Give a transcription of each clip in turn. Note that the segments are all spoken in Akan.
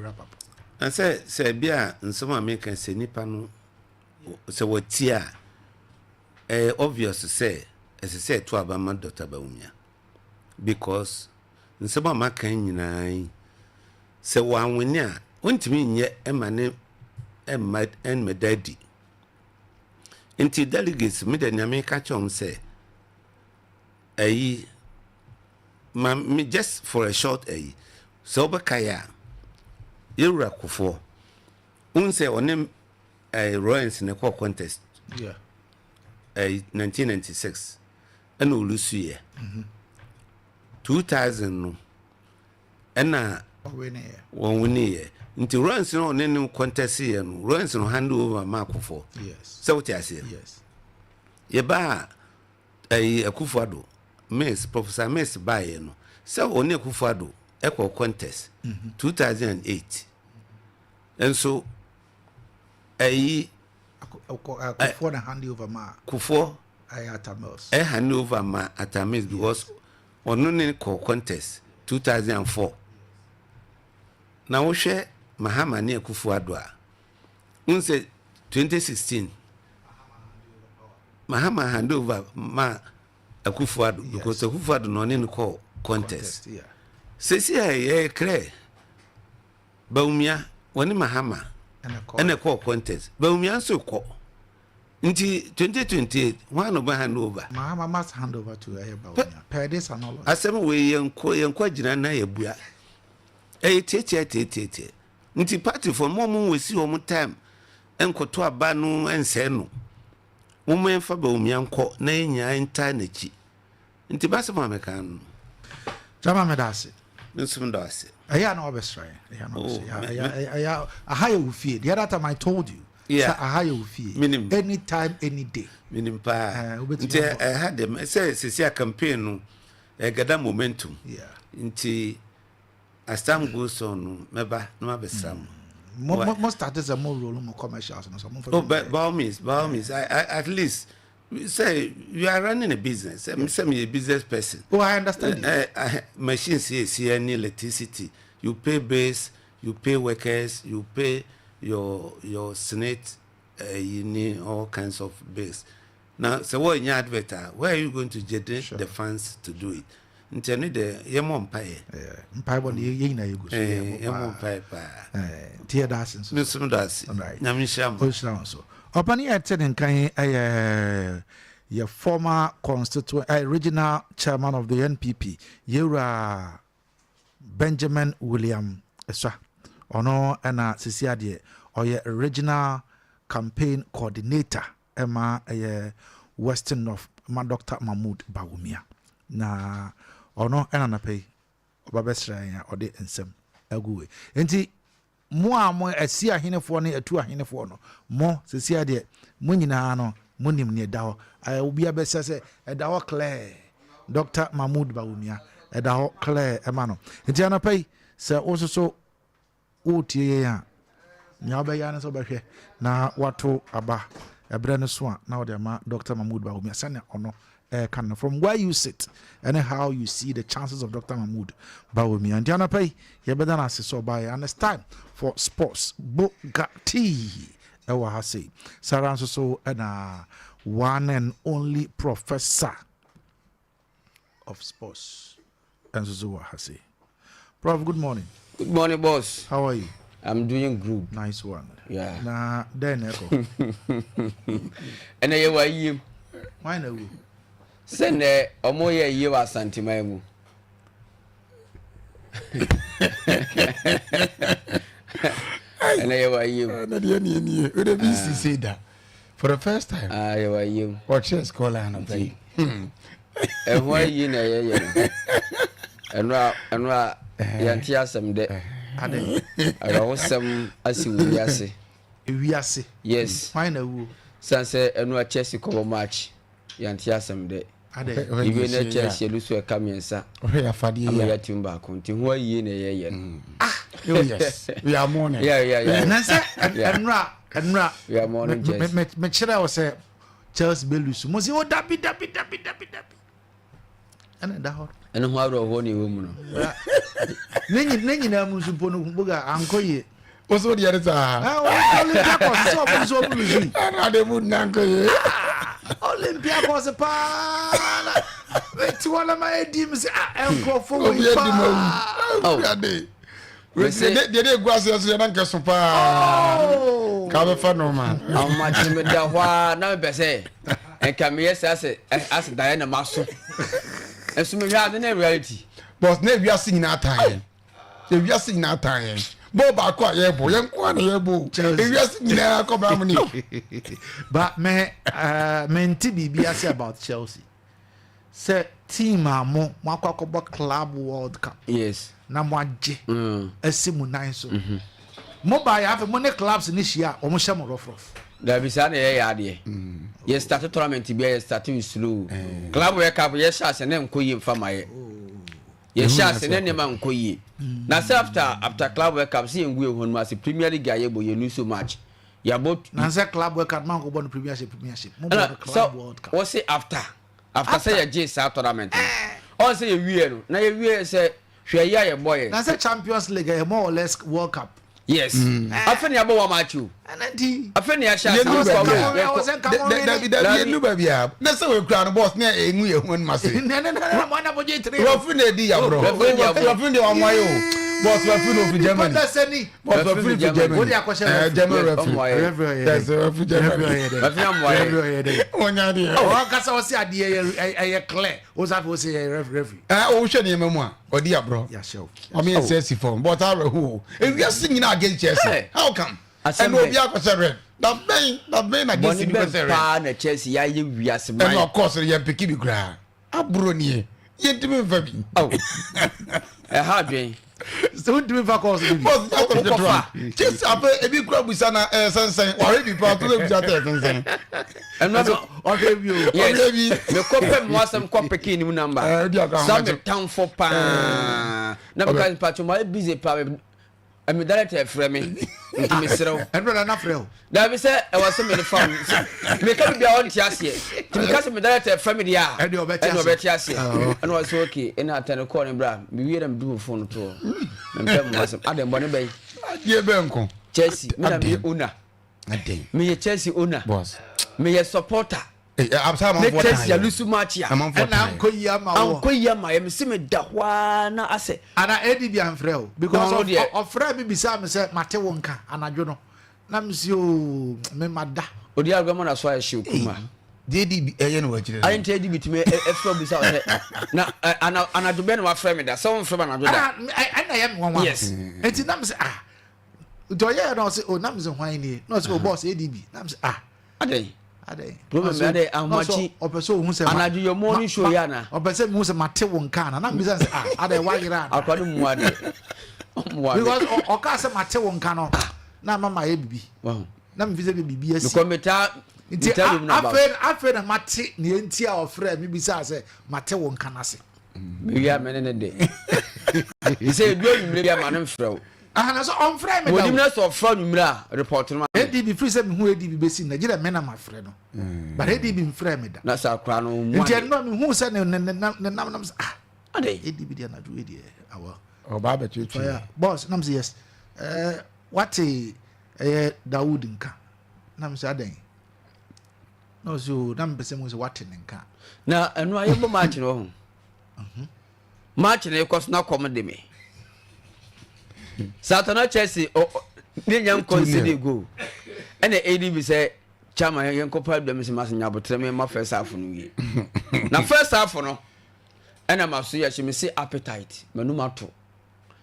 wrap up. And say bia nsoma make say nipa no say watia obvious to say as I say to abama Dr. Bawumia because nsoma maka nyina say wan wini a wontimi nye emane emma en medadi inti delegates me de nyame ka chom say me just for a short so bakaya Yura Kufo. Unse onem Royals in a contest. Yeah. 1996. And Ulusuye. 2000 no. And one winnie. Into Royals on any contest here. Royals no hand over Marco for. Yes. So what I say. Yes. Yeba a Kufado. Miss Professor Miss Bayeno. So only Kufado. Equal contest 2008 and so Kufo na hand over ma Kufo Atamis hand over ma Atamis because on contest 2004 now we share Mahama near Kufo Adwa unse 2016 Mahama hand over ma Kufo Adwa because the Kufo Adwa no call contest. Yeah. Sesi ye kre Bawumia woni Mahama and a call contest Bawumia so call nti 2028 one of hand over Mahama must hand over to Bawumia per this and all asem we yenko gina na yebua tete nti party for mom we see omo time enkoto aba no ense no mom enfa Bawumia nko na nya enta na chi nti basa mameka no Jama medase Nusundase. I no obesray. I hire ufie. The other time I told you. Yeah. I hire ufie. Anytime, any day. Minim pa. I had them. Say a campaign no. Gada momentum. Yeah. Inti as time goes on, meba no abesam. Most artists are more role more commercials and some. Oh, but by all means. I at least say you are running a business. I'm a business person. Oh, I understand. Machines here, any electricity. You pay base, you pay workers, you pay your senate. You need all kinds of base. Now, so what in your advert? Where are you going to generate the funds to do it? Intended the yemon pie. Pie one ye na you go. Yemon pie. Tear dancing. No, some does. Right. Namisham. So. Opani attending kan your former constituent original chairman of the NPP Yura Benjamin William Eswa ono na sisiade or your original campaign coordinator Emma Western of ma Dr. Mahmoud Bawumia na ono na pay obabesra ya ode ensem aguwe enti mo asi ahenefo ne atu ahenefo no mo sesia de mo nyina no mo nim ne dawo obi abesa se edawo clear Dr. Mahmoud Bawumia edawo clear ema no enti anapai se ososo otie ya nya obeya ne so behwe na wato aba ebre ne so a na ode ma Dr. Mahmoud Bawumia sane ono from where you sit and how you see the chances of Dr. Mahmoud Bawumia. And Diana Pay, you better not so by and it's time for sports. Bugatti. Ewa hasi. Sarah so and one and only professor of sports. And so hasi. Prof, good morning. Good morning, boss. How are you? I'm doing good. Nice one. Yeah. Na then echo. And I were you. Why no? Send omoye ye wa ASANTE mu. And I were you. Na the any we the BC say that for the first time. I were you. What chess call and play. And why you na ye. Enra yanti asem de. Ade. I was some asiwiase. Ewiase. Yes. Why no? Sanse enra Chelsea ko match. Yanti asem de. Even a Chelsea lose a camiensa. Oh, Fadi. I'm a timber continue. Why ye na ye. Yes. We are mourning. Yeah. And we are mourning. Me chira was say Chelsea Belus. Mo say oh dabi. And that ɛno ho awro ho ne wo mu no nenyi na mu supo no buga ankoye oso de yare sa Olympiacos so open so bluzu ana de mu nankoye Olympiacos pa wala ma edim se enkofo o bi edim oh ade we se de guase so na nkeso pa ka be fa no man amma chime da hwa na be se enka me yes as da na maso esu me hwa na reality but na wi ase nyina atan e wi ase nyina atan bo ba ko ye bo ye nko na ye bo e wi ase nyina ko ba mu ni but me nti bibi ase about Chelsea say team amo makwakobo club world cup yes na mo age asimu nan so mo ba ya fa mo ne clubs ni hia o mo hye mo rough da bi sa na ye ya de ye start tournament bi ye start with slow club world cup ye sha se ne nkoyi mfa maye ye sha se ne ma nkoyi na say after club world cup see ngwe ho no as premier league aye bo ye no so much ya bot na say club world cup man go bon premiership mo bo club world cup o say after say ye J sa tournament o say ye wie no na ye wie say hwe ya ye boy na say Champions League e more or less World Cup yes afeni abo wa match o anadi afeni ya sha David no babia na say we kra no boss na enwu ye hu ma say na mo na boje 3 rofu na di ya bro rofu de on wayo boss rofu no fi Germany boss rofu fi Germany what ya question German rofu that's rofu Germany afeni amwaye onya de o kasa o si ade ye clear o sa fi o say referee o hwe ne memu a odi ya bro ya show o me say si form but I who e wi ase nyina against Chelsea how come and obi akose red that been against the person pa na Chelsea ya ye wiase man and of course ye piki bi kra abro nie ye ntimi mfa bi oh ha dwen so ntimi mfa course bi boss out of the draw just ape ebi kra busa na sensen ore bi pa to busa te sensen no okay bi o okay bi me kopem wasam kopeki ni mu number some town for pa na because pa to my busy pa I'm director frame me ntimi serew enro na freo da bi say e was me the phone me ka bi on tiase timi ka se me director frame dia e de obeti ase and was okay ina attend call bra me wi dem do phone to me pem wasam adem bone bay ye benko Chelsea me na me owner adem me ye Chelsea owner boss me ye supporter I'm sorry me Chelsea ya lusu match ya na ankoyi ama ye me se me da hwa na ase ana edi bi amfreo because of frame bi bisa me say mate wonka anadwo no na me si o me mada odi agamo na so ya shi okuma dedi eye no wachire I ain't edi bitime efro bisa say na anadwo be na wa frame da so won frame anadwo da ana ye me wonwa yes enti na me say do ye na say o na me say hwan ni na say o boss edi bi na me say adey problem ade amachi opeso hu se anadwo your morning show ya na opeso mu se mate wonka na me say ade wayira akwado mu ade because o ka se mate wonka no na mama ye bibi wow na me vise bibi asi ko meta nti afen na mate ne enti a ofre me bisa se mate wonka na se me ya menene de say do nyimre bia ma no frɛ na so on frɛ me da wodi na so frɛ nyimre a report no edi bi free se me hu edi bi besi na gire me na ma frɛ no but edi bi mfrɛ me da na sa kra no mu nti no me hu se ne nam ade edi bi dia na do edi awa o ba be tutu boss nam say yes what Dawood nka nam say adan no so nam pese mu say what nka na eno aye bo match no ho match na ekos na come de me Satana Chelsea ni nyam consider go ene ADB say chama yen ko problem se mas nya botre me ma first half no wi na first half no ene ma so ya she me say appetite manu mato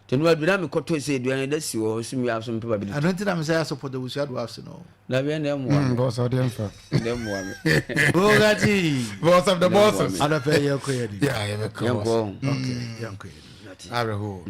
tenu aduna me koto say duane da si wo so mi have some people I don't think I'm say support the we should have no na be na mo boss of them fa dem mo me Bogati boss of the bosses ada fe ye ko ye yeah ye ko okay yanko areho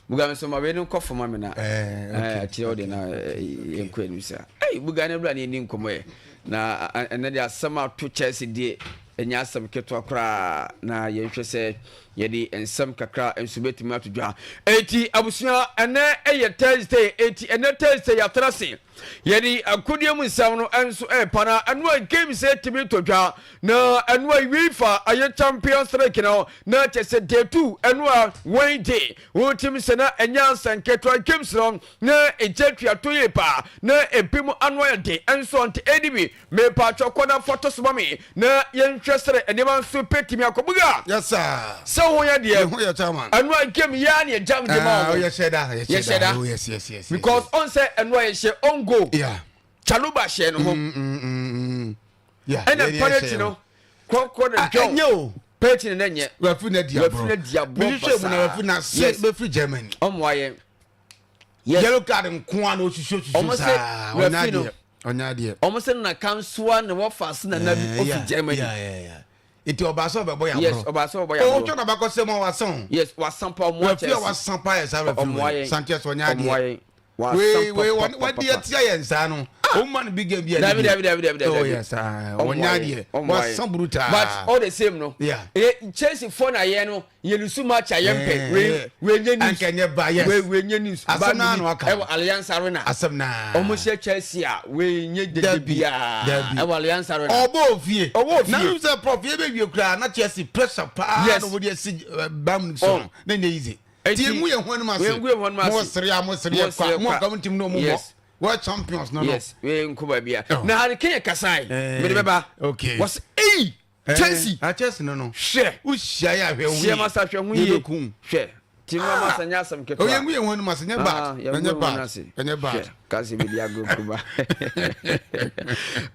buga me so ma be no kofo ma me na ti o de na yenko enu sa buga ne bra ne ni nkomo ye na ene de asama to Chelsea de enya asam keto akra na yenhwe se yɛde nsɛm kakra nso bɛtumi ato dwa eti abusua ɛnɛ ɛyɛ Thursday eti ɛnɛ Thursday yɛatra se yɛde akodie mu nsɛm no nso pana ɛno games ɛtumi to dwa na ɛno UEFA ayɛ Champions League no na kyɛ sɛ day 2 ɛno Wednesday wotim sɛ na ɛnya nsɛnketwa games no na ɛgya tuato yɛ pa na ɛpim ano yɛ de nso ante edibi me pa twɔkɔ na photo so me na yɛnhwɛ sɛ ɛnema nso petimi akɔbuga yes sir sɛ ho yɛ deɛ ho yɛ chairman ɛno game yɛ ne jam de ma oh yes da oh yes because on say ɛno yɛ on go yeah chaluba hyɛ no ho yeah ɛna penalty no kɔkɔ na dwon enyo penalty no nyɛ wafu na diabro bi hwɛ mu na wafu na se be free Germany ɔmo ayɛ yellow card nkoa na osusu saa onya de ɔmo se na kansoa na wɔfa na bi of Germany yeah iti obaso bebo ya bro yes obaso bebo ya bro o twa na bakose mo wasan yes wasampa mo Chelsea wasampa ya sa refi Sanchez onya de we what dey tia ye nsa no o man big game bi David oh yes onya de wasan brutal but all the same no yeah Chelsea for na ye no ye lusu match ayempe we nye news ankenye ba yes we nye news ba no aka e Alliance Arena asem na omo she Chelsea a we nye debia e Alliance Arena obo ofie na you say prof ye be wie kra na Chelsea pressure pa no wo dey see bam so na nye easy ti mu ye ho no ma se mo sere kwa mo ka mtim no mo what champions no yes we nkoba bia na hari Kenya kasai me de beba okay was Chelsea no hwe u hia ya hwe hwe masa hwe hu ye hwe ti ma masa nya asam keto o ye mu ye ho no ma se nya ba nya ba kasi bi dia go kuba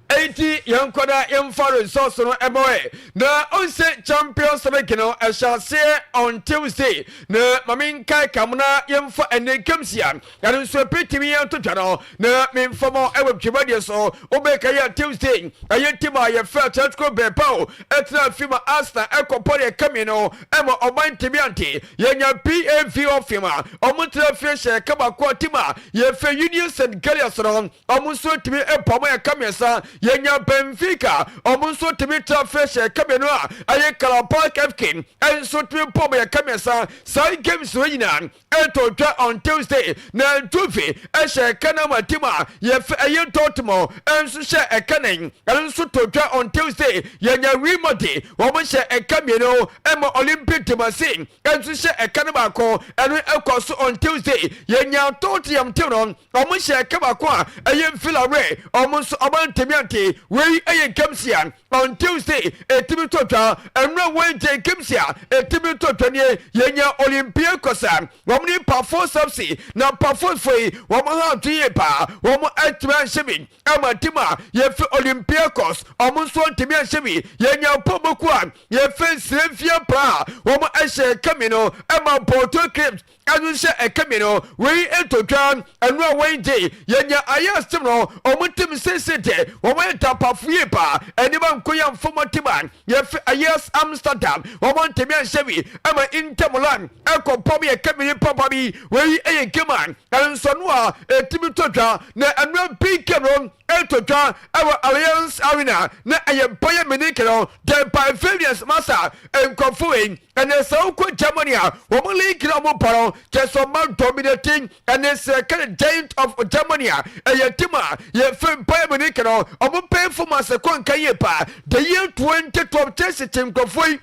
80 yankoda yamfaro resource no eboe na onse Champions League no I shall say on Tuesday na mamin kai kamuna yamfa ene kamsia yanu so petimi yanto twano na memfamo ewe twibade so obeka ya Tuesday ayetima ya fa Atletico Bilbao etra fima Arsenal ekopore kamino emo oban timiante yenya PAV ofima omutra fieshe kaba kwa tima ye fe Union Kayaso omunso timi epomo ya kamesa yenya Benfica omunso timi trafeshe kameno a aye Carabao Cup enso timi pomo ya kamesa sai games wina etotwa on Tuesday na tufi eshe kana matima ye aye Dortmund enso she ekanen enso totwa on Tuesday yenya Remodi omunse ekameno emo Olympic Temasin enso she ekana bako eno ekoso on Tuesday yenya Tottenham Town omunse kaba kwa ayem Villarreal omunso oban temiante we ayen kamsia on Tuesday etimi totwa enra Wednesday kamsia etimi totwa ne yenya Olympiacos womni performance FC na performance foi womo ha tuye pa womo atman shemi amatima ye fe Olympiacos omunso temi shemi yenya Pomokwa ye fe Srefia pa womo ashe kamino ama Porto Clips anunse ekamino we etotwa enra Wednesday yenya ayas timno omutim sesete womenta pafie pa eniba nkoya mfomotiman yefe ayas Amsterdam womontemi anshebi ama Inter Milan ekopom ye kamini papa bi we eyekeman ansonu a etimi totwa na enra pikero etotwa ewa Alliance Arena na ayempaya minikero the Bavarians masa enkofuin ene sauko Germany womo league na mo paro keso man dominating ene se kind giant of Germany eyetima ye fem Bayern Munich no omo pay for masekon kaye pa the year 2012 Chelsea team kofoi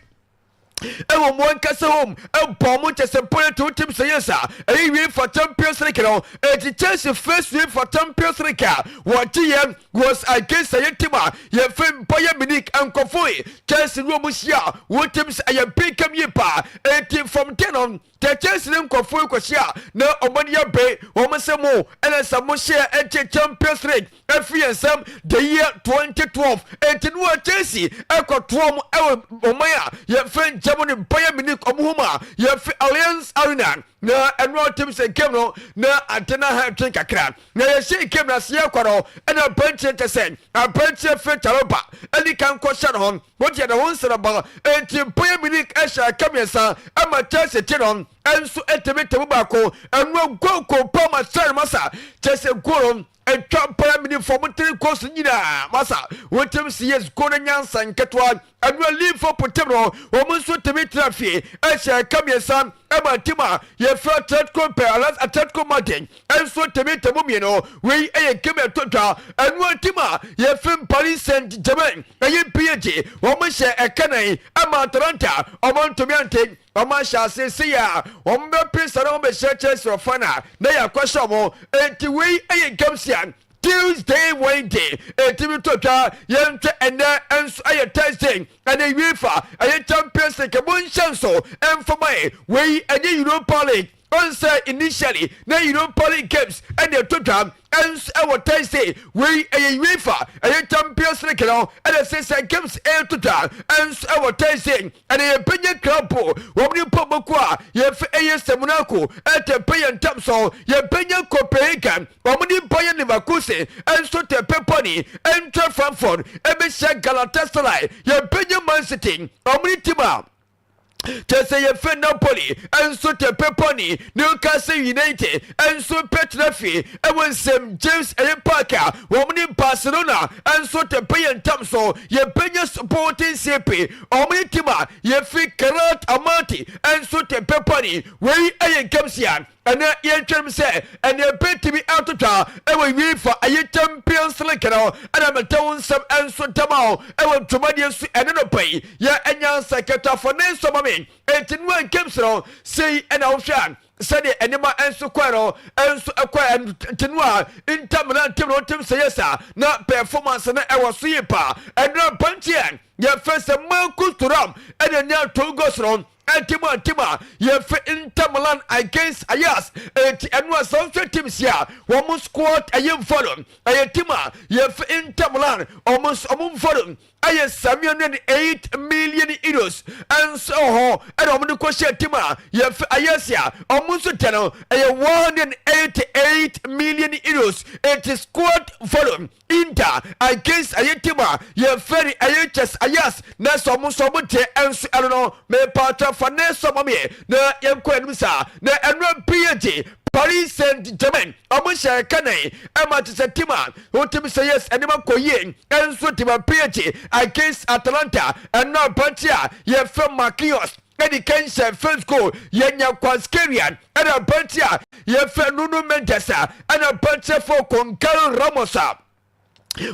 ewo mo nkase home ebomo Chelsea point to team say yes we for Champions League no Chelsea first win for Champions League what year was against Ayetima ye fem Bayern Munich and kofoi Chelsea no mo shia what teams aye become ye pa from 10 on the Chelsea kofoi ko shia na omania be omo se mo ene samo share Champions League FESM the year 2012 no Chelsea ekotrom ewo omaya ye fem Germany Bayern Munich omuhuma ye Alliance Arena na enro team se game no na antena ha twen kakra na ye she game na se kwaro na bench tesen a bench fe taroba ani kan ko share hon what ye na won sera ba enti Bayern Munich esha kamesa ama Chelsea tinon no enso etebetemu bako enwo goko poma sare masa chese goro etwa paramini fomutiri kosu nyina masa wotem yes goro nyansa nketwa enwo leave for potemo omunso tebetra fie ehye kamiesa ema tima ye fra Atletico Palace Atletico Madrid enso tebetemu mieno we eye keme totwa enwo tima ye fem Paris Saint-Germain eye PSG omunhye ekanai ema Atalanta omontomiante Omasha se ya ombe prince na ombe churches of fana na ya kwasha mo enti we aye gamsian Tuesday Wednesday etimi totwa yentwe ene enso aye Thursday ene UEFA aye Champions League bon chanso enfomai we ene Europa League on say initially na Europa League games ene totwa ens our Thursday we a UEFA a Champions League no and say games total ens our Thursday and a penye club womni pobokwa ye fe semunako at a pay and tap so ye penye Copenhagen womni Bayern Leverkusen and so te peponi enter Frankfurt ebe Galatasaray ye penye Man City womni tima Chese ye fe Napoli enso te peponi Newcastle United enso Petrafi ewen St James Parker womni Barcelona enso te payen tamso ye penye Sporting CP omni tima ye fi Karat Amati enso te peponi we aye Kamsian and ye trim say and ye peti me out of ta ewe UEFA aye Champions League no and I'm a town some enso tamao ewe Tomadius and no pay ye enya seketa for nenso mami etinwa games no say and Aushan said enema enso kwaro enso akwa tinwa intamna timno tim say yes na performance na ewo so yepa and no punchian ye first Marcus Thuram and nya Togos no Tima, ye fe Inter Milan against Ayas, and was also teams here. One squad a young follow. Tima, ye fe Inter Milan, almost a follow. I 708 million euros, and so and I'm the question Tima, ye fe Ayasia, almost a tenor, 188 million euros. It is squad follow. Inter against Ayetima, ye ferry Ayas Ayas, Nas almost so much, and I don't know, me part of Vanessa Mamie, na Yamquensa, na Enron PSG, Paris Saint-Germain, Amusha Kane, Emma Tima, who to say yes, and Emma Koyen, and so Tima PSG against Atalanta, and now Pantia, ye from Marquinhos. Eddie Kensa first goal, Yenya Quaskarian, and a Pantia, ye from Nuno Mendesa, and a Pantia for Concaro Ramosa.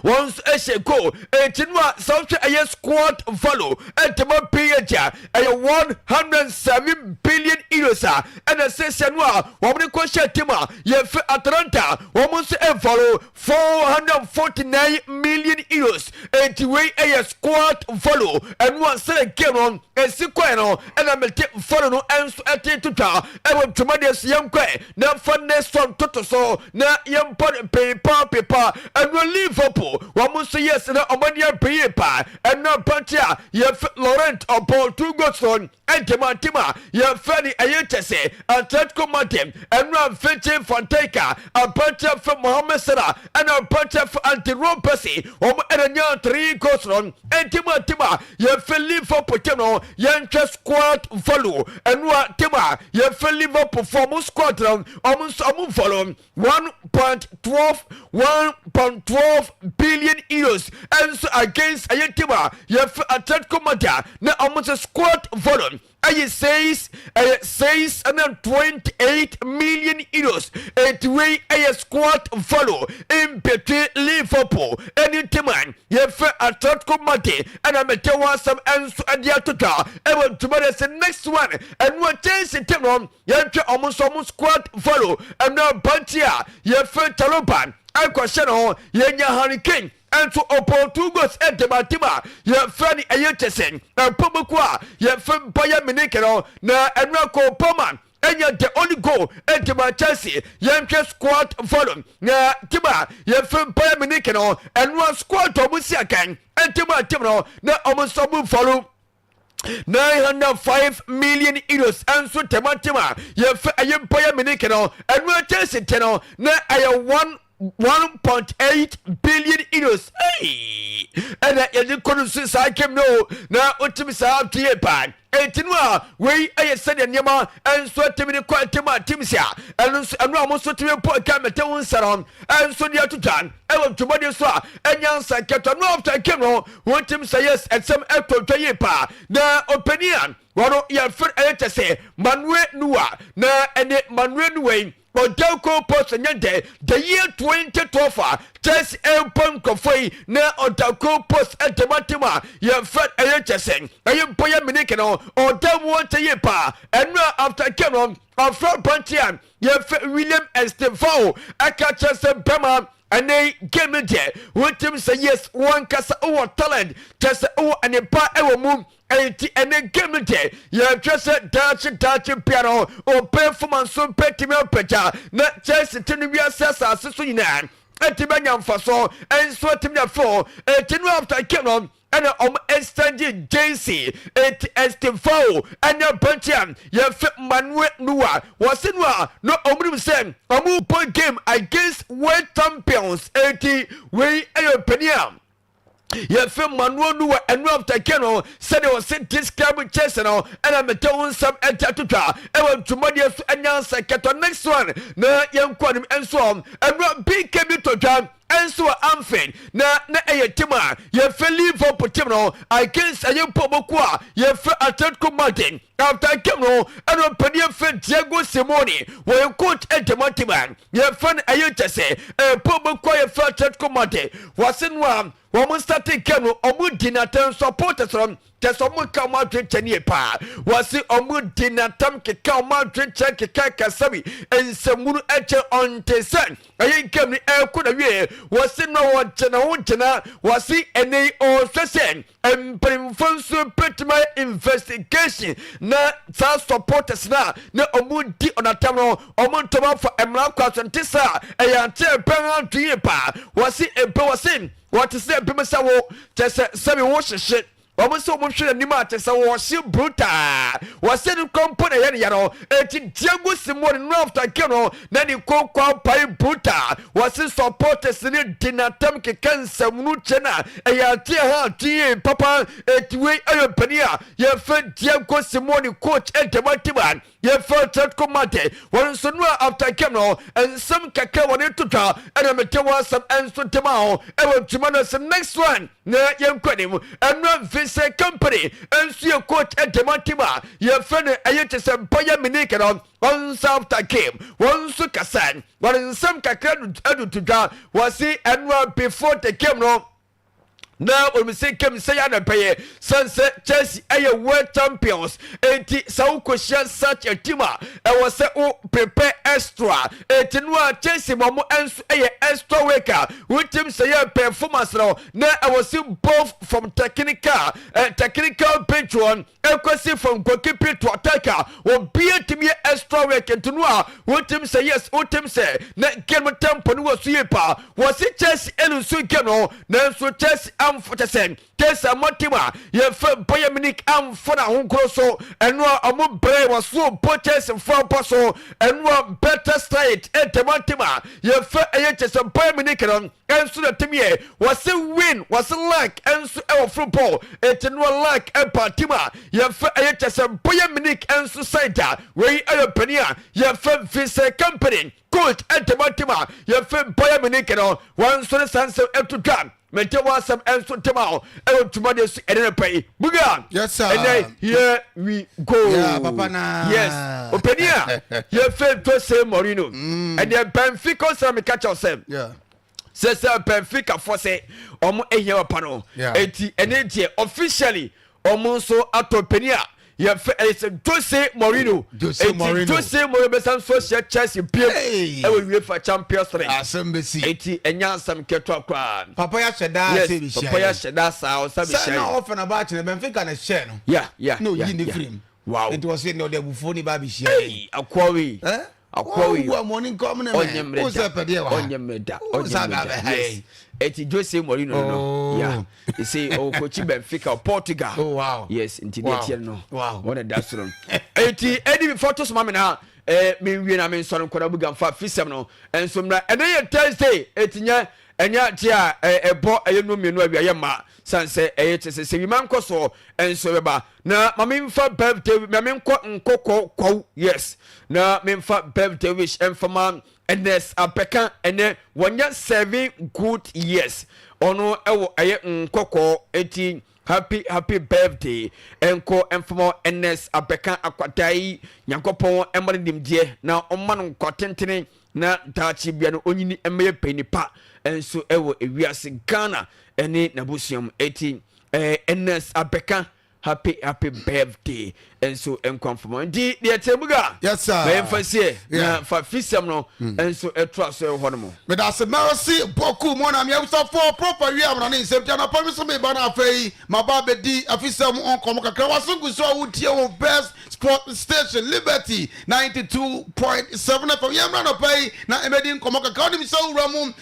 Once a go, a tinwa South a squad follow, and to my period, a 107 billion euros, and a session war, woman question Tima, yef Atlanta, almost a follow 449 million euros, and to way a squad follow, and once a game on a sequeno, and I'm a follow and at it to ta, and with tremendous young quay, now fondness from Totoso, now young paper, and will leave for one say yes na omania paper and no pantia ye Laurent or Paul two Godson and Tima ye Fanny Ayetese Atletico Madrid and run Fenche Fonteca a pantia from Mohamed Salah and a pantia for Anti-Rome Percy and a 3 Godson and Tima ye Liverpool Poteno young squad follow and what Tima ye Liverpool performance squadron almost follow 1.12 billion euros and so against Ayetima you have Atletico Madrid now almost a squad volume I says 28 million euros and way a squad follow in between Liverpool and Timan you have Atletico Madrid and I'm a tell some and so Adiatoka and want to the next one and what chance in Timon you have almost squad follow and now Bantia you have Taloban I question Yenya Hurricane and to Portugals and Matima, you have Fanny Ayetesen, and Pomokwa, you have from Bayern Munich, na and Rocco Poman, and you're the only goal and to my Chelsea, Yankee squad follow, na Tima, you have from Bayern Munich, and one squad to Musiakan, and Tima Timno, na almost some follow. 905 million euros and so Tematima, you have a Bayern Munich, and we're Chelsea, na I 1 1.8 billion euros. Hey, and I couldn't see I came no now ultimately I have to pan. Etinwa we I said nyama and so timi the kwatema timsia and almost to me point camete won saron and so dia to jan e want to body so enyansa keto no after came no want him say yes and some eto twaye pa na opinion wano ya fer ayete say manwe nuwa na ene manwe nuwe KOTOKO post nyande the year 2012 just empon kofoi na KOTOKO post etomatima ya fat ayechesen ayem boya minike no odam want ye pa and after came on after pantian ya William Estevao akacha se bema and they came in there with him say yes one kasa o talent just o and a pa e mum and then came in there you just Dutch piano or performance so petty me picture not just to be assessed as so you know etibanya faso and so to for after came on and extended JC Estevao and your Pantian your Manuel Nua was in no omniscient a move point game against world champions 80 way Peniam. Your film Manuel and after Keno said it was sent describe Chesano and I'm a town some and Tatuta and went to Modius and Yansa Cato next one na young quantum and so on and not big came to jam and so amfin na tima ye feli for potimo against a young Pobokwa ye fe Atletico Martin after Keno and on Penia fe Diego Simoni where you coach at the Montiman ye fan a say a Pobokwa ye fe Atletico Martin was in one woman started Keno omu dinatan supporters from Tesomu Kama Drenchanie Pa was it omu dinatam ke Kama Drencha ke Kasabi and Samuru Eche on Tesan I came the air could have was it no one Chena was it any or Sesen and Prinfonso put my investigation na sa supporters na omu di on a tamno omu toma for Emrakwas and Tessa a yante penalty pa was it a person what is that Bimasawo just semi wash shit almost so much in the matter so was brutal was sending company yano Diego Simon after Keno then you call pay brutal was in supporters in it dinatam ke cancer muchena a ya papa et way penia ye fed Diego Simon coach at the Matiman ye felt that command one soon after Keno and some cacao to draw and a meteor some answer tomorrow and what tomorrow's the next one na young credit and not Vincent Company and see a coach at the Montima your friend ayete some boya minike on South game one sukasan but in some cacao to draw was he and before the game no. Now when we say come say and pay sunset Chelsea are world champions 80 South Korea such a team I was say oh prepare extra 81 Chelsea momo and extra worker with team say performance now I was see both from technical patron and question from goalkeeper to attacker will be a team extra work and to know what team say yes what team say na game tempo no was yepa was it Chelsea and so game no so Chelsea for the same case a motima ye fe boy Munich am for na honkro so and no amu bre was so purchase for paso and no better straight at the motima ye fe ayete some boy Munich and so the team was a win was a lack and so football it no lack and partima ye fe ayete some boy Munich and so side where penia ye fe visa company coach at the motima ye fe boy Munich and one so the sense of to done Mente was some answer tomorrow. I want to money and pay. Bugan. Yes, sir. And then here we go. Yeah, Papa na. Yes. Openia. You feel to say Morino. And then Benfica some catch yourself. Yeah. Says Benfica for say omo ehia pano. Yeah. And officially almost so atopenia. Yeah, it's Jose Mourinho. Jose Mourinho besan so Chelsea PM. I will wait for Champions League. Assembly. 80 enya sam keto kwa. Papa ya sheda say bi share. Papa ya sheda sa o sabi share. Na offer na ba chene Benfica na share no. Yeah. No, you the frame. Wow. It was saying no the bufoni ba bi share. Hey, akwawi. Akwawi. Who morning come na. Who say pede wa. Onyemeda. Onyemeda. Eti Jose Mourinho no. Yeah. You see coach Benfica Portugal. Oh wow. Yes, intimate no. Wow. One that's wrong. Eti Eddie photos mama na me wie na me nso no koda buga fa fisem no enso mra ene ye Thursday etinya enya tia ebo no mienu awia ma sanse tese wi man koso enso beba na ma me mfa birthday me nko nkoko yes na me mfa birthday wish enfama Ernest Apeka ene wonya 7 good years ono ewo nkoko eti happy birthday enko enfamo Ernest Apeka akwatai nyankopon emmane nimdie na omma no nkotentene na dachi bia no onyini emmeye penipa enso ewo ewiase Ghana ene nabusiam eti Ernest Apeka happy birthday enso enkwamfamo ndi de tebuga yes sir me emfasie na fa fisam no enso etra so hono me da se mercy boku mo na me usa for proper wi am na ne nsem tia na pa me so me ba na afei ma ba be di afisam onkom kakra wasungu so wutie wo best sport station Liberty 92.7 FM yam na pay na emedi nkom kakra ni so wuramu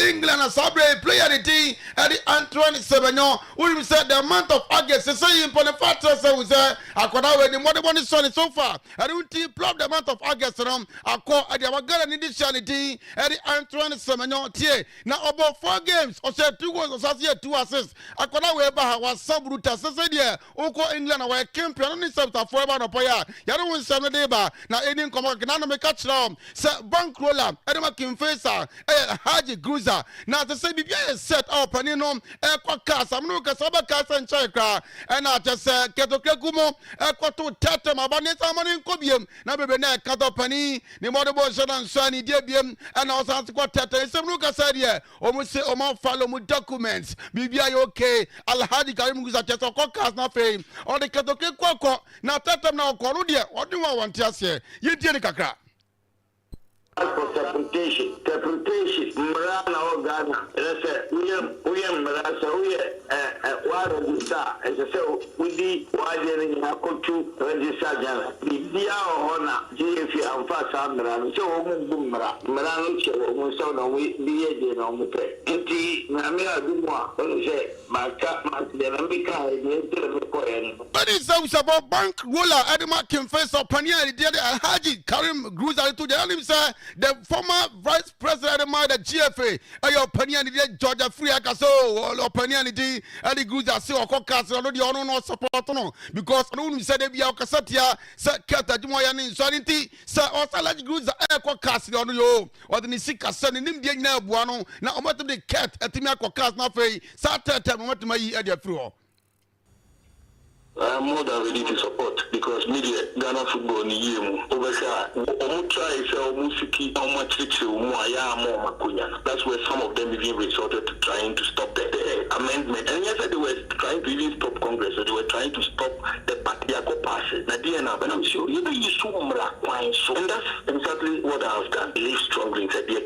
England na sabre player the team at the Antoine Sebenyo we said the month of August say in the factor say we say akoda we the money so far I don't team plot the month of August no akọ at the Ghana ni disunity at the Antoine Semenyo tie na about 4 games or say 2 goals or say 2 assists akoda we ba was sabruta say there oko England we champion ni sabta forever no poya ya don't win 7 day ba na any come na no make catch now say bank roller edema kimfesa Haji Gruza na to say bibia set up ani no ekwa cars am no ka saba cars and chekra and na just KOTOKO gumo ekwato tete mabane samani nkobiem na bebe na kato pani ni modebo shana nsani die biem and osanti kwa tete isem no ka say there omo say omo follow mu documents bibia yo okay Alhaji Karim Guza cheso ko cars na fe o de KOTOKO kwako na tete na okoro de odi wa wanti ase ye die ni kakra interpretation mrana o Ghana ese uye mrasa uye wa register ese udi waje ni akotu register Ghana bibia ohona jefi amfa samra so omu mra no che omu so no we biye de no mupe nti na me adumwa o se maka de na mbika de tere ko yen but it's about bank roller edema confess opania the Alhaji Karim Gruza to the him say the former vice president of the GFA ayo opinion the Georgia Free Akaso opinion the Gruza say okokase no the ono no support no because no say dey bia okasatia say keta jumoya ni nsorinti say Alhaji Gruza ekokase no yo o the sika say nim de nyina abua no na omoto the cat etimi akokase na fei say tete omoto mayi e dey free I am more than ready to support because media Ghana football ni yemu obesa omu try say omu siki omu triche omu aya mo makunya. That's where some of them even resorted to trying to stop the amendment. And yes, they were trying to even stop Congress, so they were trying to stop the party passes. But I'm sure you know you so and that's exactly what I have done. Believe strongly that the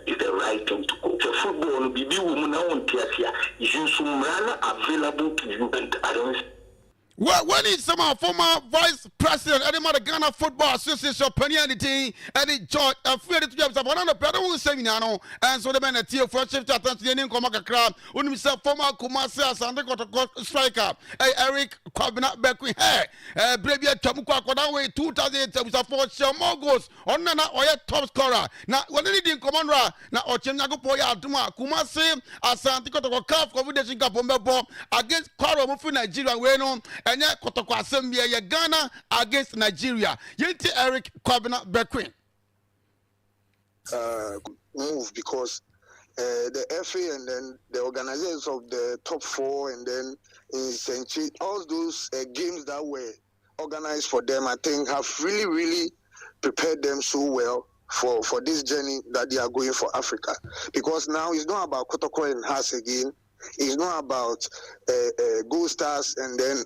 is the right thing to go. The football will be woman on Tiasia is available to you, and I don't. When is some former vice president of the Ghana Football Association Penalty and George afraid to jobs upon the pedal seminar and so the men at Tio for shift attention in Komaka crowd when himself former Kumasi ASANTE KOTOKO striker Eric Kwabena Bekwe Brevia Chamukwa Kodawe 2008 was a 4 more goals on Nana Oya top scorer. Now when he didn't command now Ochenyago Poya Duma Kumasi ASANTE KOTOKO CAF Confederation Cup against Kwaro Mufu Nigeria Weno and yet KOTOKO Assembly Ghana against Nigeria. Yenti Eric Kwabena Bekwe. Move because the FA and then the organizers of the top 4 and then in Century, all those games that were organized for them, I think have really prepared them so well for this journey that they are going for Africa. Because now it's not about KOTOKO and Haas again. It's not about Gold Stars and then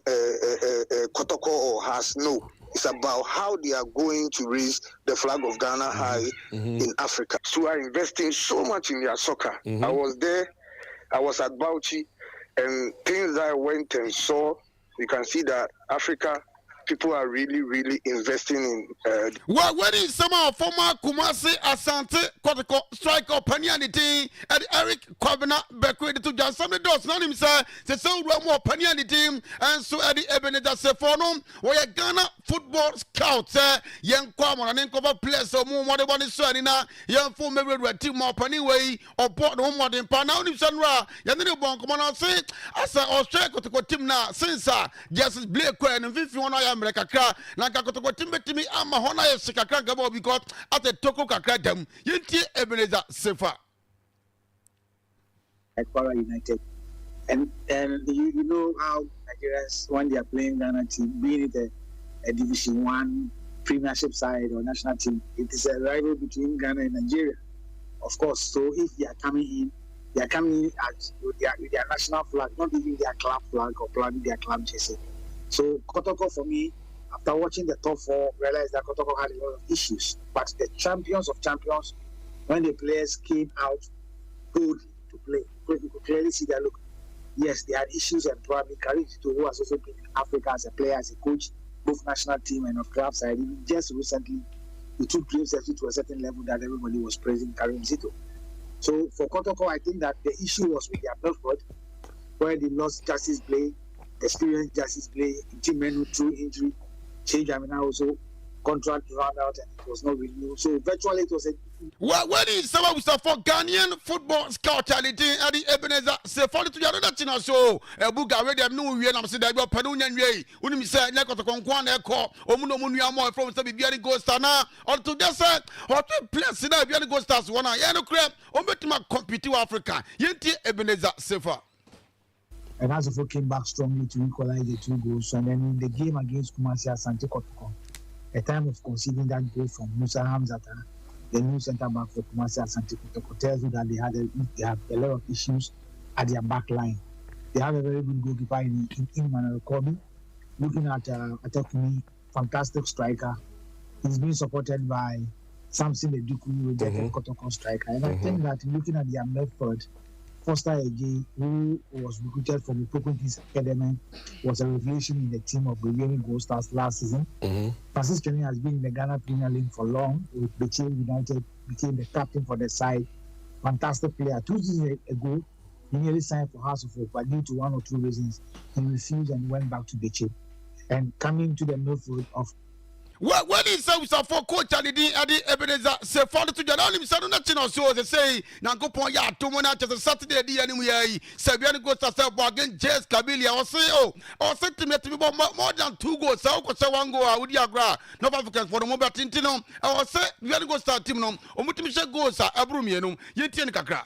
KOTOKO or Haas. No. It's about how they are going to raise the flag of Ghana high in Africa. So are investing so much in their soccer. I was there. I was at Bauchi, and things that I went and saw, you can see that Africa, people are really investing in. What is some of former Kumasi ASANTE KOTOKO striker Panyanity and Eric Kwabena Bekwe to just some doors. Not himself, the so more Panyanity and so at the Ebenezer Sefonum, where Ghana football scouts yen kwamo na nkoba players omo mo de so ani na yen fo mewe team mo pani wey obo no mo de pa na oni sanra yen ne bon komo na say asa Australia KOTOKO team na since just play kwa no fifi won ya America kra na KOTOKO team betimi ama hona ye sikakra gabo because at the toko kakra dem yenti Ebenezer Sefa Aquara United. And you know how Nigerians, when they are playing Ghana team, being it a Division 1 Premiership side or national team, it is a rivalry between Ghana and Nigeria. Of course, so if they are coming in with their national flag, not even their club flag or planning their club jersey. So KOTOKO for me, after watching the top 4, realized that KOTOKO had a lot of issues. But the champions of champions, when the players came out good to play, you could clearly see that, look, yes, they had issues and probably Kayaso, who has also been in Africa as a player, as a coach, both national team and of club side. Even just recently, he took Dreams FC to a certain level that everybody was praising Karim Zito. So for KOTOKO, I think that the issue was with their Belfort, where they lost justice play, experienced justice play, team men through injury, change Amina also contract round out and it was not renewed. So virtually it was a what is some of for Ghanaian football scout challenge at the Ebenezer say follow to another thing show a book already no we am say that you Peruvian way when me say KOTOKO kwan e call omuno munua mo from say biari go star na or to just say what place na biari go stars one ya no crap o betima compete with Africa yenti Ebenezer Sefa. And Asofo came back strongly to equalize the 2 goals. And then in the game against Kumasi ASANTE KOTOKO, a time of conceding that goal from Musa Hamzata, the new centre back for Kumasi ASANTE KOTOKO, tells you that they have a lot of issues at their back line. They have a very good goalkeeper in Emmanuel Kobe. Looking at Adeakyia, fantastic striker. He's being supported by Samson Eduku, rejected KOTOKO striker. And I think that looking at their method, Foster Ege, who was recruited from the Properties Academy, was a revelation in the team of the Brazilian Gold Stars last season. Francis Kenny has been in the Ghana Premier League for long. With BECHEM United, became the captain for the side. Fantastic player. 2 seasons ago, he nearly signed for House of Hope, but due to 1 or 2 reasons, he refused and went back to BECHEM. And coming to the midfield of what is so for coach at the Ebenezer say follow to the only son of so they say now go point ya to one to Saturday anyway Sabian goes to say again Jess Kabilia or say or to me more than 2 goals so say 1 goal with your gra no Africans for the mobile tintino or say we are go start team no o mutimisha goals abrumi no yetien kakra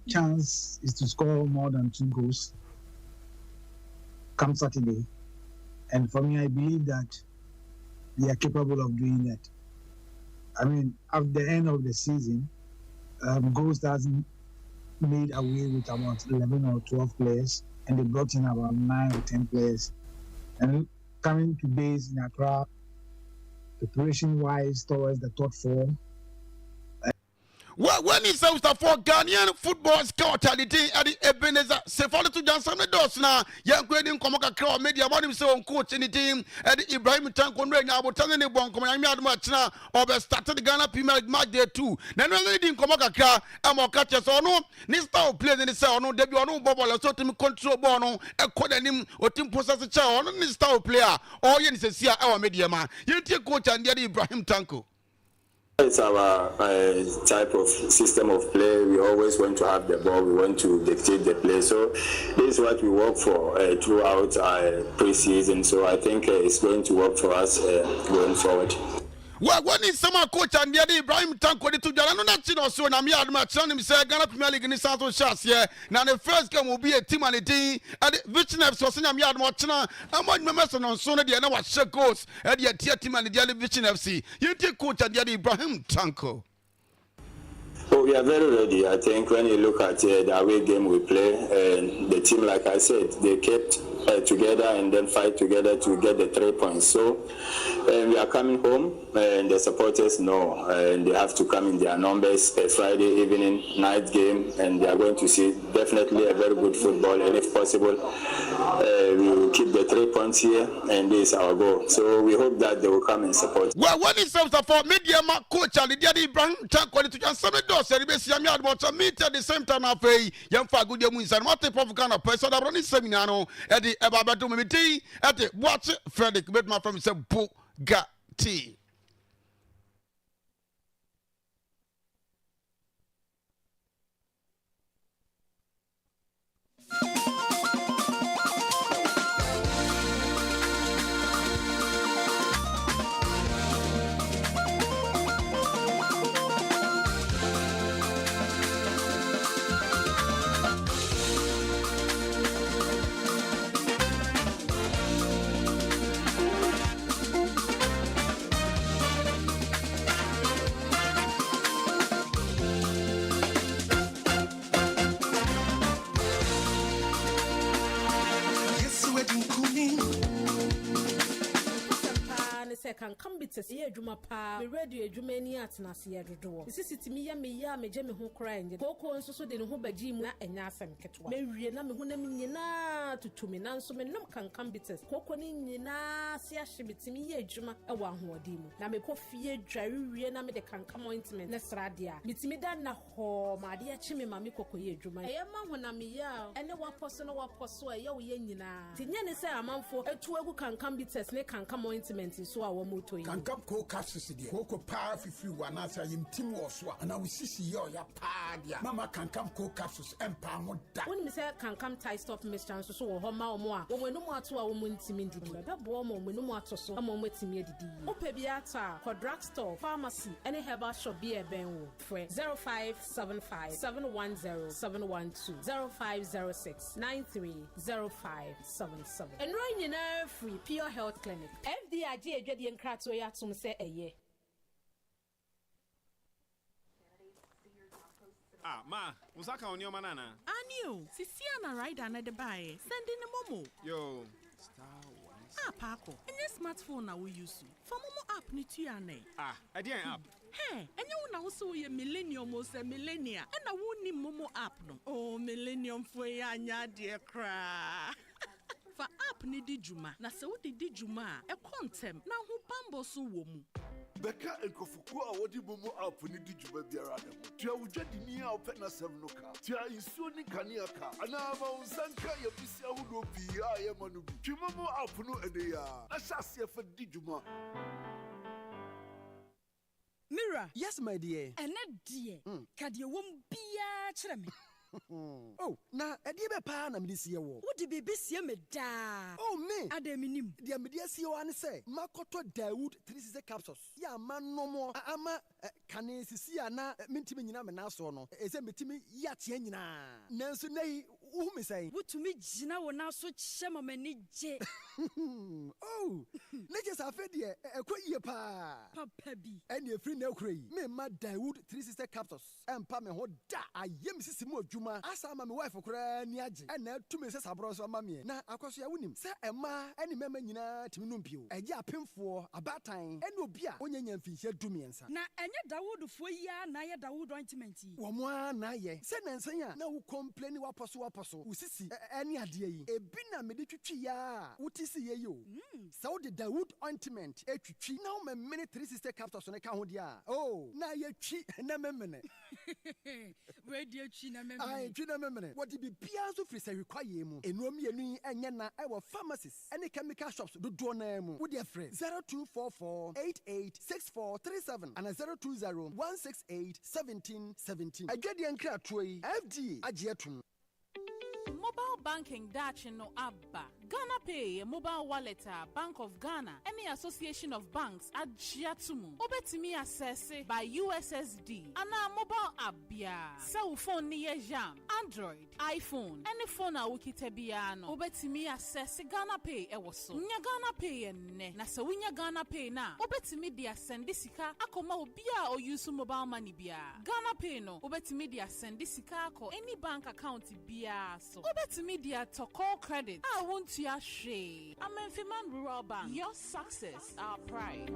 chance is to score more than 2 goals come Saturday. And for me, I believe that they are capable of doing that. I mean, at the end of the season, Gold Stars made away with about 11 or 12 players, and they brought in about 9 or 10 players. And coming to base in Accra, preparation-wise towards the top 4, when he says that for Ghanaian football scout at the Ebenezer say follow to Johnson the Dos now young grading Komoka crowd media what him say on coach in the team at the Ibrahim Tanko now about telling the bon come match now or started the Ghana Premier League match there too then when they didn't Komoka crowd and more catches or no this style plays in the cell no debut or no bubble so to control ball no a code him or team process the child on this style player or you say our media man you take coach and the Ibrahim Tanko. It's our type of system of play. We always want to have the ball. We want to dictate the play. So this is what we work for throughout pre-season. So I think it's going to work for us going forward. Well, when is some coach and the Ibrahim Tanko to Jalano National so na me adma channel me say Ghana Premier League in South Shots here. Now the first game will be a team and a team at BECHEM so senior me adma channel. I'm on members on so na the na what share goals at the team and the BECHEM FC. You take coach and the Ibrahim Tanko. Oh, we are very ready. I think when you look at the away game we play, the team, like I said, they kept together and then fight together to get the 3 points. So we are coming home, and the supporters know, and they have to come in their numbers. Friday evening, night game, and they are going to see definitely a very good football. And if possible, we will keep the 3 points here, and this is our goal. So we hope that they will come and support. Well, what is up for media coach and the Ibrahim Tanko to just some doors? Meet at the same time. I pay young for good and what type of kind of person that running seminar at the Ati Ebabeto Mimiti, Ati watch Frederick Bedman from Bugatti. Can come bit to see a juma pa, the radio Jumani at Nasia do. This is me ya me Jemmy who crying. Coco and so didn't hope a gym and Yasam Ketwa. Mary and Namina to me, now so many can come bit us. Coco in na sia she bit me a juma a one who dim. Now me coffee dry and me the can come ointment. Let's radia. Bit me done na ho, my dear chimmy mammy coco ye juma. I am when I'm ya, and no one person or posso a yo yenina. Tinyana say a man for a 2 can come bit us, ne can come ointment in so our motor. Can come co-castity, cocoa power if you want answer him Tim was one, and I will see your padia. Mamma can come co-capsules and palm that. When Miss can come tie stop Miss Chance so or more more. When we no more to our woman timid, that bomb when no more to so among with timid. Opebiata for drugstore, pharmacy, any herbal shop be a benwo. Fred 0575 710 712 0506 930577. And right in a free pure health clinic. FDIG Jedi Krato ya tum say a ye. Ma, Musaka on your manana. I knew. Sisiana ride another buy. Send in a momo. Yo. Paco. And your smartphone now we use. For momo app ni tuane. I didn't app. Hey, and you now so ye millennium or say millennia. And I won't need momo app no. Oh, millennium for ya dear cry. For app ni di juma. Na se wo di juma e contem na ho bambo so wo mu. Beka enkofuku a wodi momo app ni di juma biara na mu. Tia wudwa di ni a ope na sem no ka. Tia insuo ni kanea ka. Ana ma unsanka ya bisi ahudo bi a ye manu bi. Twi momo app no ene ya. Na hyase e fa di juma. Mira. Yes, my dear. Ene dear. Kadie wom bia kire me. Oh, na edibe pa na medisi wo. Wo di bebesie me da. Oh me. Adaminim. Dia medisi wo ane say, makoto Dawood 3 capsules. Ya manomo ama kane sisi ana mentimi nyina me na so no. Eze metimi ya tie nyina. Nanso nei wo me say. Wotumi gina wo na so kye mamani je. Oh, neje sa fe de ekoyie pa. Papa bi. Ene free na ekure. Me ma Dawood 3 capsules. Empa me ho da. Ayem sisi mu asa ma me wife kura ni age na tumi se sabro so ma me na akoso ya wonim se ema ene mema nyina timi no mpio eje apemfo abatan ene obi a onyanya mfinhia dumiensa na enye Dawood fo ya na ye Dawood ointment wo mo na ye se nansan a na wo complain waposo usisi ene ade yi ebi na me de twitwi ya wotisi ye yo se wo de Dawood ointment etwitwi na wo me 360 capsules ne ka ho dia oh na ye twi na memene we de twi na memene ai twina memene what be piazo free say require mu enuom yenu enye na e wo pharmacies any chemical shops do do na mu wo de free 0244886437 and 0201681717 adwade nkra toyi FD agietum Mobile banking no abba. Ghana Pay, a mobile wallet, Bank of Ghana, any association of banks at Jiatumu. Obetimi access by USSD. Ana mobile Abia. Cell phone niye jam. Android, iPhone, any phone a wikite biano. Obetimi access Ghana Pay ewoso. Nya Ghana Pay ne. Na se winya Ghana Pay na. Obetimi dia sendisika akoma obia o use mobile money bia. Ghana Pay no. Obetimi dia sendisika ako any bank account bia so. Obetimi dia toko credit. I want to share. I'm a Fiman Rural Bank. Your success, our pride.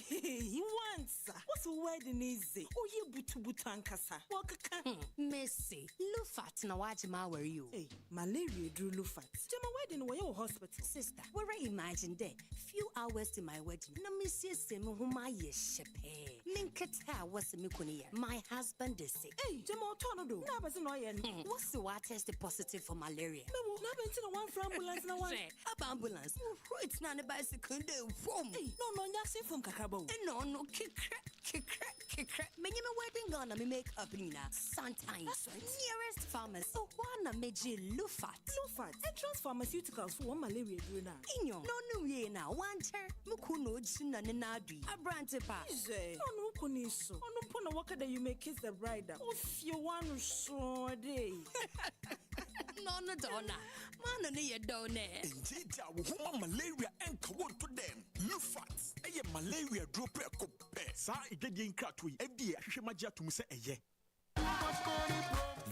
He wants. What's a wedding easy? Oh, you butankasa. Wakaka. Messi. Lufat na wajima were you? Hey, malaria drew Lufat. Jama wedding where your hospital. Sister, where I imagine there. Few hours to my wedding. Na Missy Semu huma yeshepe. Link Keta was me kunia. My husband is sick. Hey, Jemo Tono, no, but no, what's the water tested positive for malaria? No, nothing to one from ambulance. No one. Ambulance. It's not a bicycle. No, nothing from Kakabo. No, kick. Many wedding gonna me make up Nina. Sometimes nearest pharmacy. Oh, one meji Lufat. Entrance pharmaceuticals for one malaria bruna. Inyo. No, now. One chair. Mukuno China Nadi. A brand pa. No, Kuniso. No, Pona Waka that you may kiss the bride. If you want so day. No, Donna. Man, you don't know. Indeed, malaria and come to them. Lufat. A malaria drop a cup. Sa igedin kratui. Ebi hwemagia to say eye.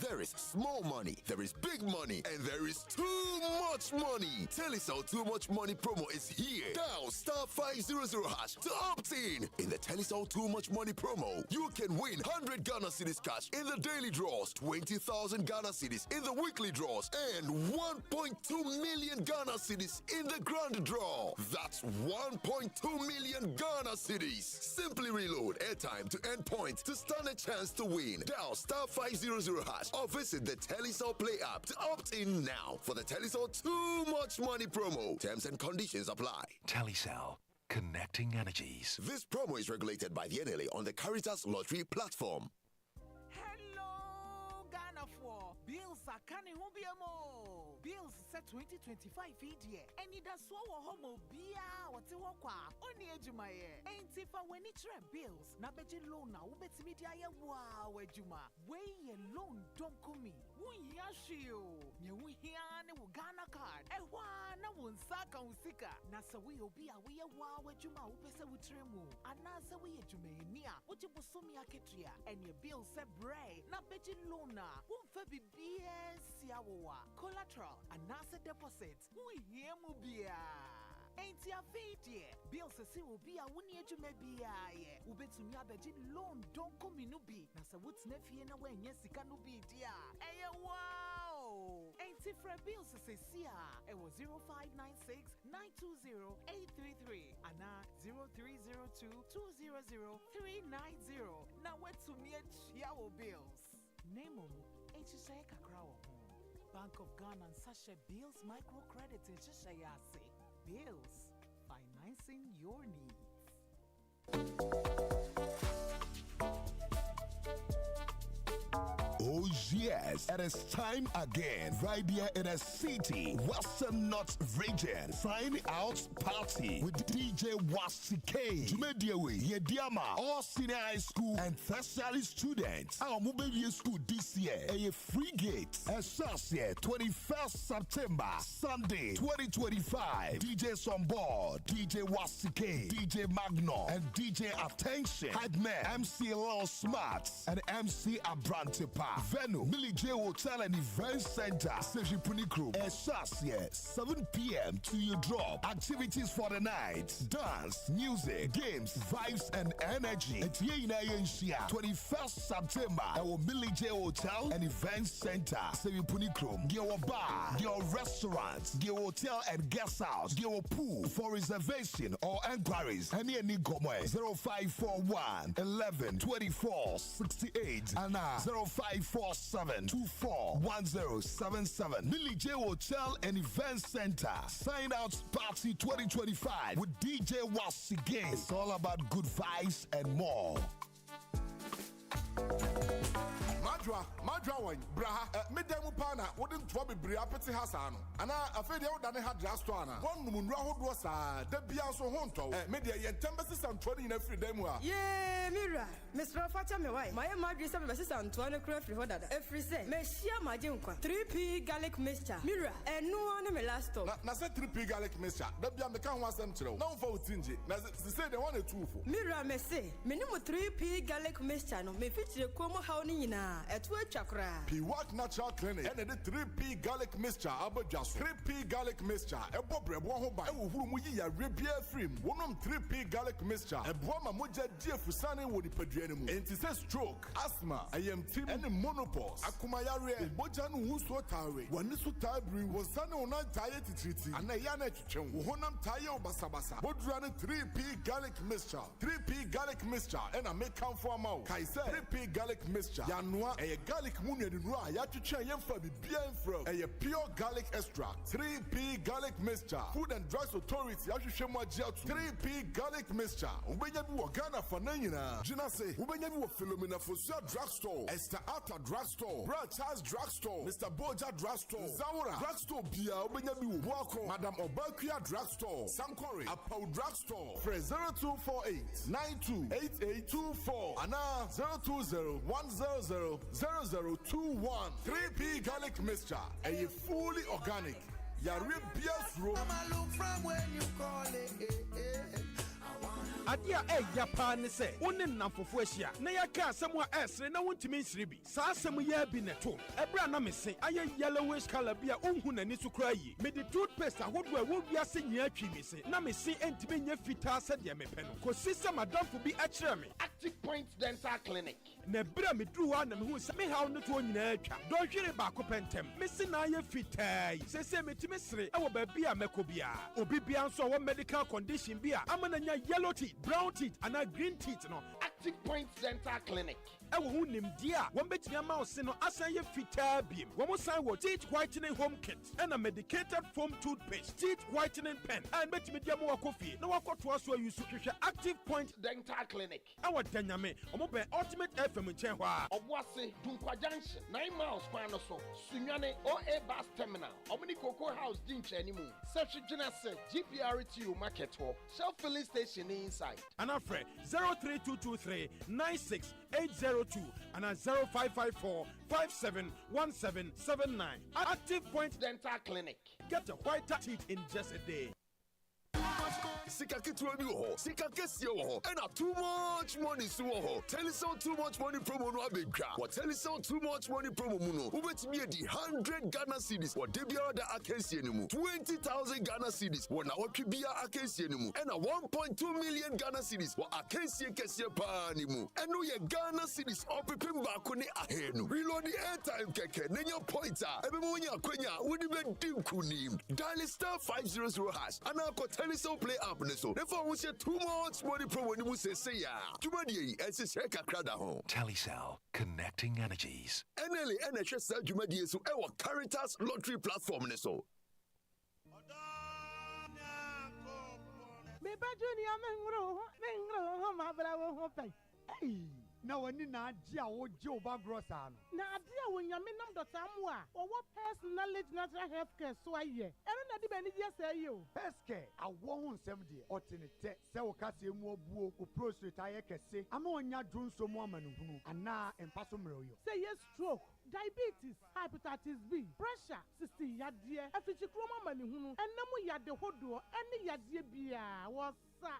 There is small money, there is big money, and there is too much money. Telecel Too Much Money promo is here. Dial *500# to opt in. In the Telecel Too Much Money promo, you can win 100 Ghana cedis cash in the daily draws, 20,000 Ghana cedis in the weekly draws, and 1.2 million Ghana cedis in the grand draw. That's 1.2 million Ghana cedis. Simply reload airtime to end points to stand a chance to win. Dial *500# or visit the Telecel Play app to opt in now for the Telecel Too Much Money promo. Terms and conditions apply. Telecel, connecting energies. This promo is regulated by the NLA on the Caritas Lottery platform. Hello, Ghana for bills are coming home. Bills set 2025 year. And it does so homo bia what's a walk only ejumaye. Ain't if I when it's bills. Na beji loan na ubet media wow ejuma. Way loan don't come me. We yashio. You hiane Ghana card. Na won saka usika. Na sa we obia we wow ejuma upesa utremu. Anasa we ejumania. Uchi busumi aketria. And your bill set bray. Na beji loan na. Won't fabi BS yawa. Collateral. Anasa deposit. We hear mubia. Ain't ya feed Bill says will be a 1 year to maybe a ubetumi abeji loan don't come in ubi. Nasa what's nefi na when yes you can be dear. Hey wow. Ain't it for Bill says sia. It was 0596 920 833 and 0302 200 390. Now what's to me yawo bills. Name HSA Kakrawo. Bank of Ghana and Sasha Bills microcredit in Shishayase. Bills, financing your needs. Oh yes, it is time again. Right here in a city, Western North region. Sign out party with DJ Wasike. Jumediawe, Yediama, all senior high school and tertiary students. Our mobile school this year, a free gate. Associate 21st September, Sunday 2025. DJs on board, DJ Wasike, DJ Magno, and DJ Attention. Hype Man, MC Lil Smarts, and MC Abrantepa. Venue, Millie J Hotel and Event Center, Seji Punikru. Associate 7 p.m. to your drop. Activities for the night, dance, music, games, vibes, and energy. It's 21st September. Our Millie J Hotel and Event Center, Seji Punikru. Your bar, your restaurant, your hotel and guest house, your pool. For reservation or enquiries, any Gomwe 0541 11 24 68 and 0547 24 1077. Millie J Hotel and Event Center. Sign out party 2025 with DJ Wasige. It's all about good vibes and more. Madra one, Braha, Medemu Pana, wouldn't trouble Briapeti Hasano. And I feel the old had Jastuana. One Munra was the Biaso Honto, Media Tempests and 20 in every demua. Yeah, Mira, Mr. Fatima, my Madrid assistant to one craft for that. Every say, Messia Majunka, 3P garlic mixture, Mira, and no one may last stop. Nasa 3P garlic mixture, the Biamecan was them to no for Tingy. They say they want a two for Mira, may say, minimum 3P garlic mixture, no, may feature a como hounding at 12 Piwat Natural Clinic and the 3P garlic mixture abajas 3P garlic mixture ebo brebo ho ba ehuru mu yi ya rebia frim wonom 3P garlic mixture ebo ma moja die fusane wo ni paduane mu enti say stroke asthma IMT and menopause akuma yare moja no huso tawe wani so tabri wosane ona taye titriti ana ya na twetwen wo honam taye obasabasa bodura ne 3P garlic mixture 3P garlic mixture and a make come for amount kai say 3P garlic mixture ya noa e garlic mu ne no a ya twetwen yemfa bibia enfro e pure garlic extract 3P garlic mixture Food and Drugs Authority ahwehwe mu agye 3P garlic mixture ubenya bi wo Ghana fa na nyina gina say ubenya bi wo Philomena Fosia drugstore Esther Arthur drugstore Brad Charles drugstore Mr Boja drugstore Zawura drugstore bia ubenya bi wo Boako Madam Obakia drugstore Sankore Apau drugstore Fre 0248 928824 and 020-100-0021 3P garlic mixture a fully organic Yaribia's room. Look from when you call it. Adia yapa ne se wonen namfofo ahia na yaka asɛm a ɛsere na wontimi nsiri bi saa asɛm ya bi neto ɛbra na mese ayɛ yellowish color bi a onhu nani so kra yi me de toothpaste ahodo a wo wiase nyia twi mi se na mese entimi nya fitaa sɛ de me pɛ no kosi sɛ madamfo bi ɛkyerɛ me Active Point Dental Clinic na bra me duru wa na me hu sɛ me haw no to nyina atwa don hwere ba ko pɛntɛm mese na ayɛ fitaa yi sɛ metimi sere ɛwɔ ba bi a mɛkɔ bia obi bia nso wɔ medical condition bi a amana nya yellow teeth brown teeth and a green teeth no Active Point Dental Clinic ewo hu nimdi a won betimi ama ose no asan ye fitaa biem won san wo teeth whitening home kit and a medicated foam toothpaste teeth whitening pen and betimi dia mo wakofie na wakoto aso use hwehwe Active Point Dental Clinic ewo danyame omo be Ultimate FM nchen hɔ a oboase Dunkwa Junction 9 miles kwan no so Sunwane OA bus terminal omni Cocoa House din chani mu search gina se GPRTU market hɔ Shell filling station inside and afre 03223 9680 and 0554-571779. Active Point Dental Clinic. Get your whiter teeth in just a day. Sika Kitwa Biho, Sika Kessia, and too much money so. Telecel too much money promo no abeka. What Telecel too much money promo muno. Who bet me the 100 Ghana cedis. What Debia da Akensi anymore. 20,000 Ghana cedis. What now Kibia Akensi anymore. And 1.2 million Ghana cedis. What Akensi Kessia panimu. And no ye Ghana cedis or Pipimba Kuni Ahenu. Reload the airtime keke. Nenya pointer. Ebemonia Quenya. Would you be dim kunim? Dial star 500 hash. And I'll Telecel play up. So therefore we say too much money pro when you say ya Jumadi as a shake crowd home. Telecel, connecting energies. NLA NHS Jumadi so our Caritas lottery platform so. Me bajunia mengro ma bravo hope. Hey. Na wani na adia wo je oba grosa no na adia wo nyame nam dota mu a owo personality natural health care so aye ero na di bani dia say yo peske awo hu nsem de otenete se wo kase mu obuo o prostate aye kese ama onya dwonso mu amanuhunu ana empaso mroyo say yes stroke diabetes hepatitis B pressure 60 yade afichi kroma manihunu enamu yade hodo ene yade bia wo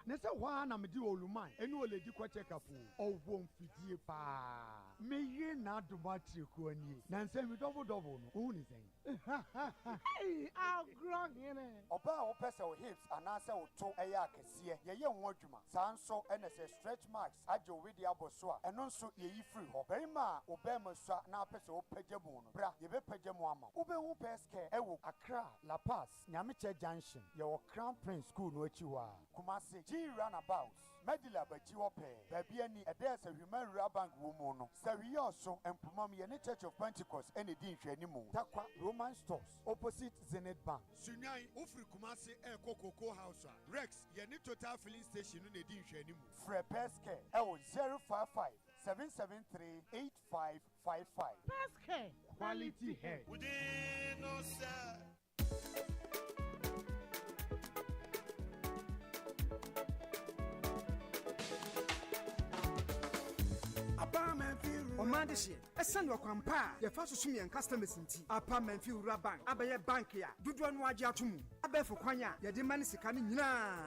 Nese wa na medi oluman eni oledi kwa check up owo mfidie pa meye na domatri ko ani na nse mi double no hu ni sen hey I'll grow here oba o pese o hips anase o to eya akese ye ho adwuma sanso ene se stretch marks aje o wedi aboso a eno nso ye yi free ho berima oba masua na pese o pagyamu no bra ye be pagyamu ama obe hu peske ewo Accra La Paz Nyameche Junction ye wo Crown Prince School no achi wa Kumasi G runabout Medila bachi wope baby ani ede se Human Rural Bank wo mu no sawi also empomam ye ne Church of Pentecost ene di nhwanimu takwa Roman stores opposite Zenith Bank Sunyan ofri Kumasi KOTOKO House Rex ye ne Total filling station no ne di nhwanimu Fre Peske ewo 055 773-8555 Peske quality hair no sir. Omandishie esan wakwampa ye fa susumi en customers nti apa manfi wura bank abaye bank ya dodo no agye atomu abefo kwanya ye de mane sika ne nyina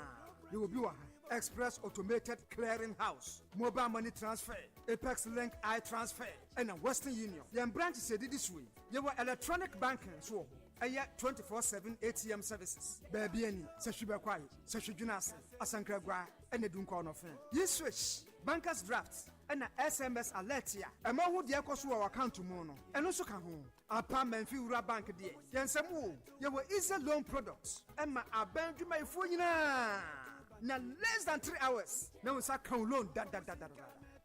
ye obi wa ha Express Automated Clearing House, Mobile Money Transfer, Apex Link iTransfer, and Western Union. Yem branch said this way. You were electronic banking so. 24/7 ATM services. Baby any, Sashiba Kwai, Sashijunase, Asankragwa, and the Dunko of Yes, switch. Bankers drafts and SMS alert ya. A man who dear cost our account to mono. And also come home. Our Pam Fura Bank dear. Yansamu, you were easy loan products. And my abandon my phone. Now less than 3 hours. Now it's account loan.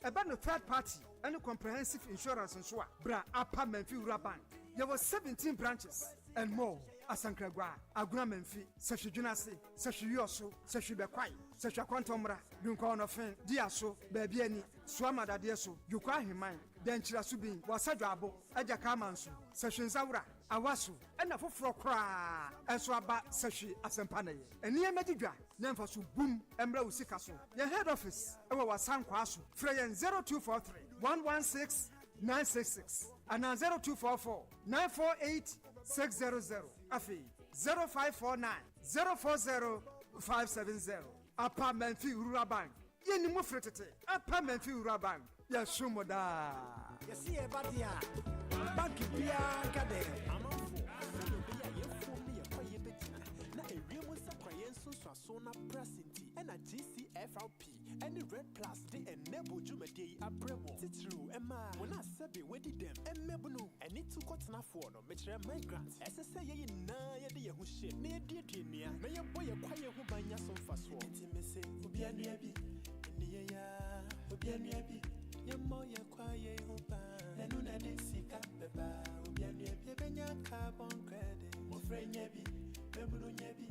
About the third party and comprehensive insurance and so on. Bra Apa Menfura Bank. There were 17 branches and more. Asankragwa, Agrammenfi, Sashijunasi, Sashioso, Sashibekwai, Sashakwantomra, Dunkon of Fen, Diaso, Babiani, Swamada Diaso, Yukwa Himai, Denchira Subin, Wasajabo, Ajakamansu, Sashinzaura, Awasu, and a Fufrokra, and Swaba Sashi Asampane. And near Medidra, Nemfasu Boom, Embra Usikaso, your head office, our San Kwasu, Freyan 0243 116 966, and 0244 948 600. Afi 0549 040 570. Apa Menfi Rural Bank. Yeni mu fretete. Apa Menfi Rural Bank. Ya shumoda. You see a badia. Bank bia kade. Amanfo. Na eriemu sakwaye nso so na presenti. Na GCFRP. Any Red Plus they enable Jumadi Abremo. Titru Emma. When I said be wedi them. Emmebunu. I need to cut na for no metre migrants. SSA ye na ye de hu shit. Ne de nia. Me ye boy kwaye hu banya so faso. Intimacy. Obia nua bi. Ni ya. Obia nua bi. Ye mo ye kwaye hu ba. Enu na de sika beba. Obia nua bi benya carbon credit. Mo frenya bi. Mebunu nya bi.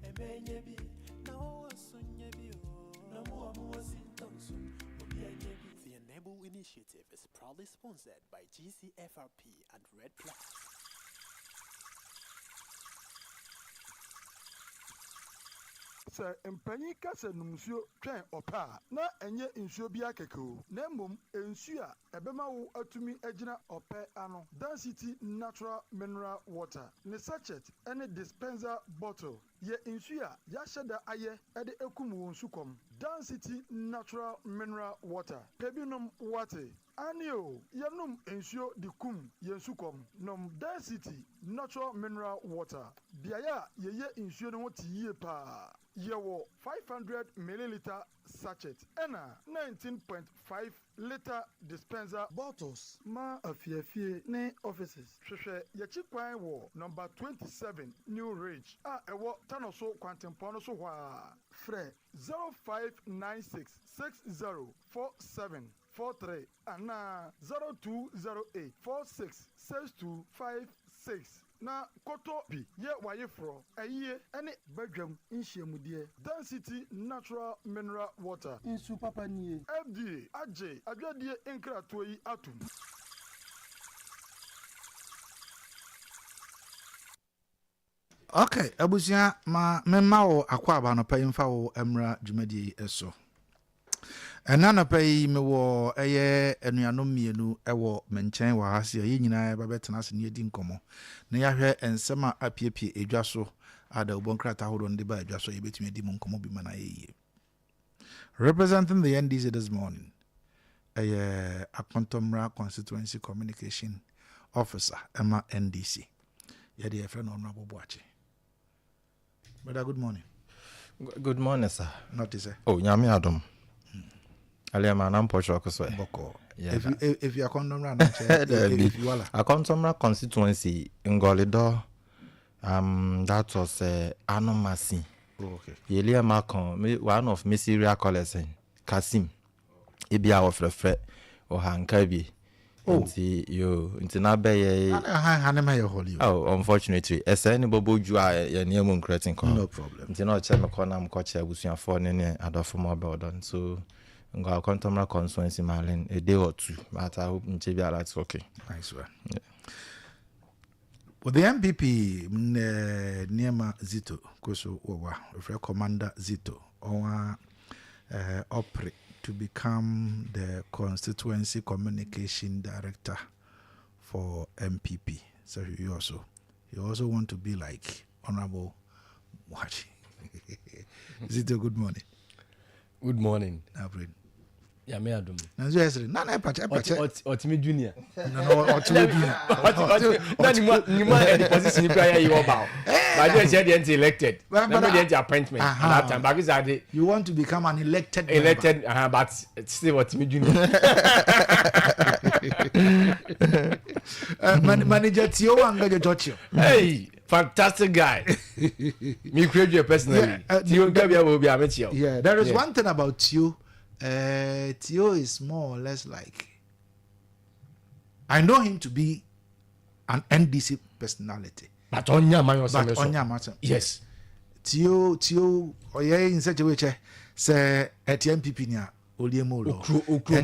Ebe nya bi. Na o so nya bi o. The Enable Initiative is proudly sponsored by GCFRP and Red Plus. Sir, empanyi kasa numsio twen opa na enye nsuo bi akekeo na mom ensu a ebema wo atumi agina ope ano density natural mineral water ne sachet any dispenser bottle ye nsu a ya hyeda aye ede ekum wo nsukom density natural mineral water pebinom water anio yenum ensuo di kum yensukom nom density natural mineral water biaya ye ensuo no tiye pa yewo 500 milliliter sachet ena 19.5 liter dispenser bottles ma afiafie ne offices hwehwe yechi kwan wo number 27 New Ridge a ewo tanoso kwantempo so hwa fre 0596604743 ana 0208466256 na koto bi ye wayefro ayiye ene badwam nhyiamudie density natural mineral water insu papa nie FDA aje adwadie nkrato yi atum. Okay, abusia ma memma wo akwa aba no payimfa wo emra dwumadi eso. Enana pay me wo eye enuanom mienu ewo menchen wa hase ye nyina ba betena se ne edi nkomo na ya hwe ensema apiepie edwaso ada obonkrata hodo ndi ba edwaso ye betumi edi mu nkomo bi mana ye. Representing the NDC this morning, Akontomra Constituency Communication Officer, Emma NDC. Yadi a friend Honorable Boachi. Brother, good morning. Good morning, sir. Not to say. Oh, Yami Adam. Aliama Nampocho Koswe. Boko. If you are Akontomra, if you are Akontomra Constituency in Golido, that was Anomasi. Okay. Yelia Macon, one of Miss Syria College, Kasim. Ibia of the Fred or Hankabi. Oh, you Intinabe. Oh, unfortunately, as any bobo you are a near moon creating. No problem. Intino Chemaconam Cocha was your phone in Adolfo Mobile. So, Go Contomra Constituency Marlin a day or two. But I hope Chibia that's okay. Nice one. Yeah. Well, the MPP Niema Zito, Koso Owa, with Commander Zito, or operate to become the Constituency Communication Director for MPP. So you also want to be like Honorable Mwachi. Zito, good morning. Good morning. Abred. Yeah, me adum. Nanzo yesre. Na epache. Otimi junior. No, Otimi junior. Na ni ma any position you play you about. But you said the elected. Never the appointment at that time. But you want to become an elected but still Otimi junior. Manager Tio Angajo Jocho. Hey, fantastic guy. Me create you personally. Tio Gabia will be a mature. Yeah, there is one thing about Tio. Tio is more or less like, I know him to be an NDC personality. But Onya Mayo. Yes. Tio, oye in such a way, say, at MPP near Oliemolo.